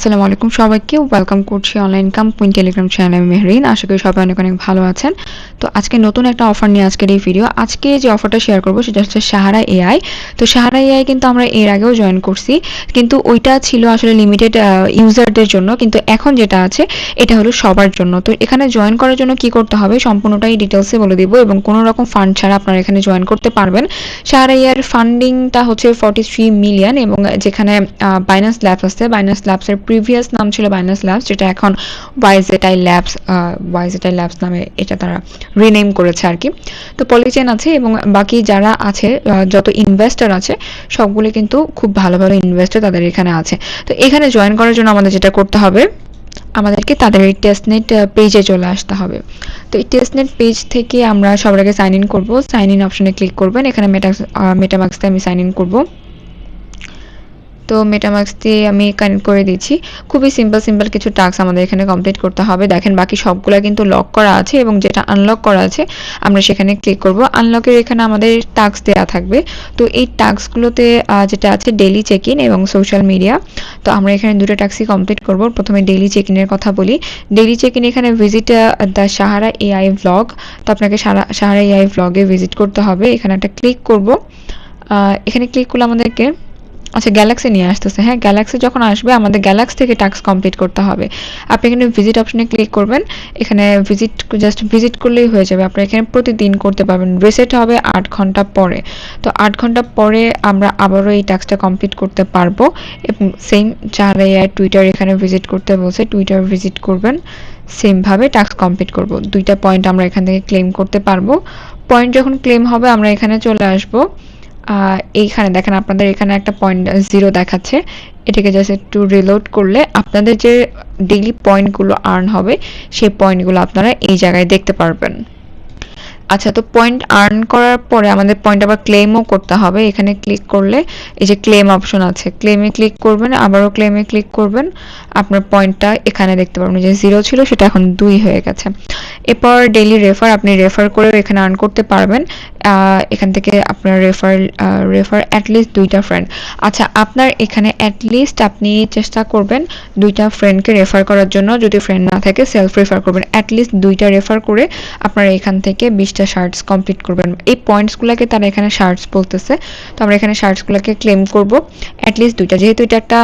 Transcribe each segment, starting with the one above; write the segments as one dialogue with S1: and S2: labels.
S1: আসসালামু আলাইকুম সবাইকে ওয়েলকাম করছি অনলাইন ইনকাম কুইন টেলিগ্রাম চ্যানেলে আমি মেহরিন। আশা করি সবাই অনেক অনেক ভালো আছেন। তো আজকে নতুন একটা অফার নিয়ে আজকের এই ভিডিও। আজকে যে অফারটা শেয়ার করব সেটা হচ্ছে সাহারা এআই। তো সাহারা এআই কিন্তু আমরা এর আগেও জয়েন করছি, কিন্তু ওইটা ছিল আসলে লিমিটেড ইউজারদের জন্য, কিন্তু এখন যেটা আছে এটা হলো সবার জন্য। তো এখানে জয়েন করার জন্য কি করতে হবে সম্পূর্ণটাই ডিটেলসে বলে দিব এবং কোনো রকম ফান্ড ছাড়া আপনারা এখানে জয়েন করতে পারবেন। সাহারা এআইয়ের ফান্ডিংটা হচ্ছে 43 মিলিয়ন এবং যেখানে বাইন্যান্স ল্যাবস আছে, বাইন্যান্স ল্যাবসের প্রিভিয়াস নাম ছিল বাইন্যান্স ল্যাবস, যেটা এখন ওয়াইজেটাই ল্যাবস নামে এটা তারা রিনেম করেছে আর কি। তো পলিচেন আছে এবং বাকি যারা আছে যত ইনভেস্টর আছে সবগুলো কিন্তু খুব ভালো ভালো ইনভেস্টর তাদের এখানে আছে। তো এখানে জয়েন করার জন্য আমাদের যেটা করতে হবে, আমাদেরকে তাদের এই টেস্টনেট পেজে চলে আসতে হবে। তো এই টেস্টনেট পেজ থেকে আমরা সবার আগে সাইন ইন করবো। সাইন ইন অপশনে ক্লিক করবেন। এখানে মেটামাক্স দিয়ে আমি সাইন ইন করবো। তো মেটামাক্স দিয়ে আমি কানেক্ট করে দিচ্ছি। খুবই সিম্পল কিছু টাস্ক আমাদের এখানে কমপ্লিট করতে হবে। দেখেন বাকি সবগুলা কিন্তু লক করা আছে এবং যেটা আনলক করা আছে আমরা সেখানে ক্লিক করব। আনলকের এখানে আমাদের টাস্ক দেওয়া থাকবে। তো এই টাস্কগুলোতে যেটা আছে ডেইলি চেক ইন এবং সোশ্যাল মিডিয়া। তো আমরা এখানে দুটো টাস্কই কমপ্লিট করব। প্রথমে ডেইলি চেক ইনের কথা বলি। ডেইলি চেক ইন এখানে visit the Sahara AI vlog. তো আপনাকে সাহারা এআই ভ্লগে ভিজিট করতে হবে। এখানে একটা ক্লিক করব। এখানে ক্লিক করলে আমাদেরকে আচ্ছা গ্যালাক্সি নিয়ে আসতেছে। হ্যাঁ, গ্যালাক্সি যখন আসবে আমাদের গ্যালাক্সি থেকে টাস্ক কমপ্লিট করতে হবে। আপনি এখানে ভিজিট অপশনে ক্লিক করবেন। এখানে জাস্ট ভিজিট করলেই হয়ে যাবে। আপনারা এখানে প্রতিদিন করতে পারবেন। রিসেট হবে 8 ঘন্টা পরে। তো 8 ঘন্টা পরে আমরা আবারও এই টাস্কটা কমপ্লিট করতে পারবো এবং সেম যারা এআই টুইটার এখানে ভিজিট করতে বলছে টুইটার ভিজিট করবেন। সেমভাবে টাস্ক কমপ্লিট করব। দুইটা পয়েন্ট আমরা এখান থেকে ক্লেম করতে পারবো। পয়েন্ট যখন ক্লেম হবে আমরা এখানে চলে আসবো। এইখানে দেখেন আপনাদের এখানে একটা 0.0 দেখাচ্ছে। এটাকে জাস্ট একটু রিলোড করলে আপনাদের যে ডেইলি পয়েন্টগুলো আর্ন হবে সেই পয়েন্টগুলো আপনারা এই জায়গায় দেখতে পারবেন। আচ্ছা, তো পয়েন্ট আর্ন করার পরে আমাদের পয়েন্ট আবার ক্লেমও করতে হবে। এখানে ক্লিক করলে এই যে ক্লেম অপশন আছে, ক্লেমে ক্লিক করবেন, আবারও ক্লেমে ক্লিক করবেন। আপনার পয়েন্টটা এখানে দেখতে পারবেন যে 0 ছিল সেটা এখন 2 হয়ে গেছে। এরপর ডেইলি রেফার, আপনি রেফার করেও এখানে আর্ন করতে পারবেন। এখান থেকে আপনার রেফার অ্যাটলিস্ট 2টা ফ্রেন্ড। আচ্ছা, আপনার এখানে অ্যাটলিস্ট আপনি চেষ্টা করবেন 2টা ফ্রেন্ডকে রেফার করার জন্য। যদি ফ্রেন্ড না থাকে সেলফ রেফার করবেন। অ্যাটলিস্ট 2টা রেফার করে আপনারা এখান থেকে 20টা শার্টস কমপ্লিট করবেন। এই পয়েন্টসগুলোকে তারা এখানে শার্টস বলতেছে। তো আমরা এখানে শার্টসগুলোকে ক্লেম করব অ্যাটলিস্ট 2টা, যেহেতু এটা একটা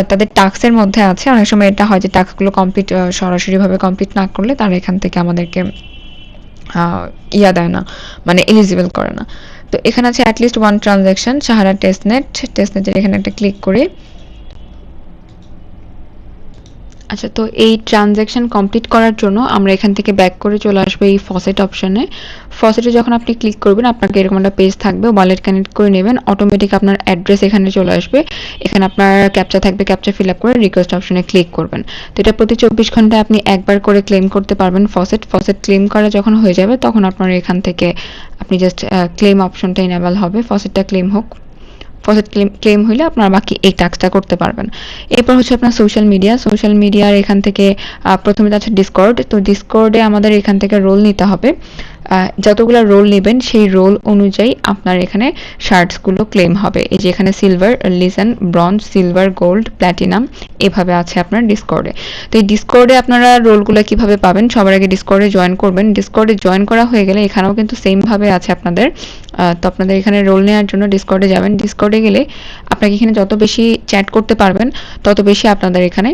S1: তাদের টাস্কের মধ্যে আছে। অনেক সময় এটা হয় যে টাস্কগুলো কমপ্লিট সরাসরিভাবে কমপ্লিট না করলে তারা এখান থেকে আমাদেরকে দেয় না, মানে এলিজিবল করে না। তো এখানে আছে অ্যাটলিস্ট 1 ট্রানজ্যাকশন সাহারা টেস্টনেটের এখানে একটা ক্লিক করি। আচ্ছা, তো এই ট্রানজ্যাকশন কমপ্লিট করার জন্য আমরা এখান থেকে ব্যাক করে চলে আসবো এই ফসেট অপশনে। ফসেটে যখন আপনি ক্লিক করবেন আপনাকে এরকম একটা পেজ থাকবে, ওয়ালেট কানেক্ট করে নেবেন। অটোমেটিক আপনার অ্যাড্রেস এখানে চলে আসবে। এখানে আপনার ক্যাপচা থাকবে, ক্যাপচা ফিল আপ করে রিকোয়েস্ট অপশনে ক্লিক করবেন। তো এটা প্রতি 24 ঘন্টায় আপনি একবার করে ক্লেম করতে পারবেন ফসেট ক্লেম করা যখন হয়ে যাবে তখন আপনার এখান থেকে আপনি জাস্ট ক্লেম অপশনটা ইনেবল হবে। ফসেটটা ক্লেম হোক। ফসেট ক্লেম হইলে আপনারা বাকি এই টাস্কটা করতে পারবেন। এরপর হচ্ছে আপনার সোশ্যাল মিডিয়ার এখান থেকে প্রথমে আছে ডিসকর্ড। তো ডিসকর্ডে আমাদের এখান থেকে রোল নিতে হবে। যতগুলো রোল নেবেন সেই রোল অনুযায়ী আপনার এখানে শার্টসগুলো ক্লেম হবে। এই যে এখানে silver, legend, bronze, silver, gold, platinum এভাবে আছে আপনার ডিসকর্ডে। তো এই ডিসকর্ডে আপনারা রোলগুলো কিভাবে পাবেন, সবার আগে ডিসকর্ডে জয়েন করবেন। ডিসকর্ডে জয়েন করা হয়ে গেলে এখানেও কিন্তু সেমভাবে আছে আপনাদের। তো আপনাদের এখানে রোল নেওয়ার জন্য ডিসকর্ডে যাবেন। ডিসকর্ডে গেলে আপনাকে এখানে যত বেশি চ্যাট করতে পারবেন তত বেশি আপনাদের এখানে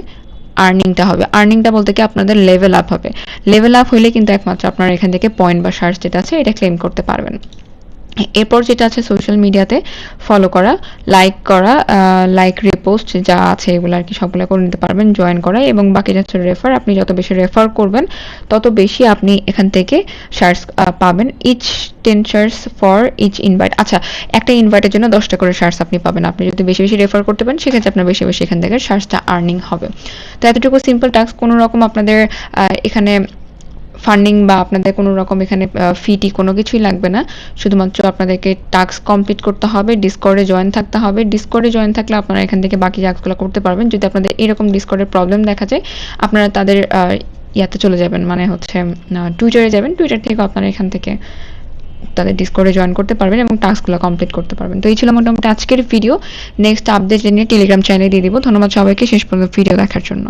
S1: আর্নিংটা হবে। আর্নিংটা বলতে কি আপনাদের লেভেল আপ হবে। লেভেল আপ হইলে কিন্তু একমাত্র আপনারা এখান থেকে পয়েন্ট বা শার্টস যেটা আছে এটা ক্লেম করতে পারবেন। এরপর যেটা আছে সোশ্যাল মিডিয়াতে ফলো করা, লাইক রিপোস্ট যা আছে এগুলো আর কি সবগুলো করে নিতে পারবেন। জয়েন করা এবং বাকি যাচ্ছে রেফার। আপনি যত বেশি রেফার করবেন তত বেশি আপনি এখান থেকে শার্টস পাবেন। Each 10 shirts for each invite. আচ্ছা, একটা ইনভাইটের জন্য 10টা করে শার্টস আপনি পাবেন। আপনি যদি বেশি বেশি রেফার করতে পারেন সেক্ষেত্রে আপনার বেশি বেশি এখান থেকে শার্টসটা আর্নিং হবে। তো এতটুকু সিম্পল টাস্ক। কোনো রকম আপনাদের এখানে ফান্ডিং বা আপনাদের কোনো রকম এখানে ফি কোনো কিছুই লাগবে না। শুধুমাত্র আপনাদেরকে টাস্ক কমপ্লিট করতে হবে, ডিসকর্ডে জয়েন থাকতে হবে। ডিসকর্ডে জয়েন থাকলে আপনারা এখান থেকে বাকি টাস্কগুলো করতে পারবেন। যদি আপনাদের এরকম ডিসকর্ডের প্রবলেম দেখা যায় আপনারা তাদের ইয়াতে চলে যাবেন, মানে হচ্ছে টুইটারে যাবেন। টুইটার থেকে আপনারা এখান থেকে তাদের ডিসকর্ডে জয়েন করতে পারবেন এবং টাস্কগুলো কমপ্লিট করতে পারবেন। তো এই ছিল মোটামুটি আজকের ভিডিও। নেক্সট আপডেট নিয়ে টেলিগ্রাম চ্যানেলে দিয়ে দিব। ধন্যবাদ সবাইকে শেষ পর্যন্ত ভিডিও দেখার জন্য।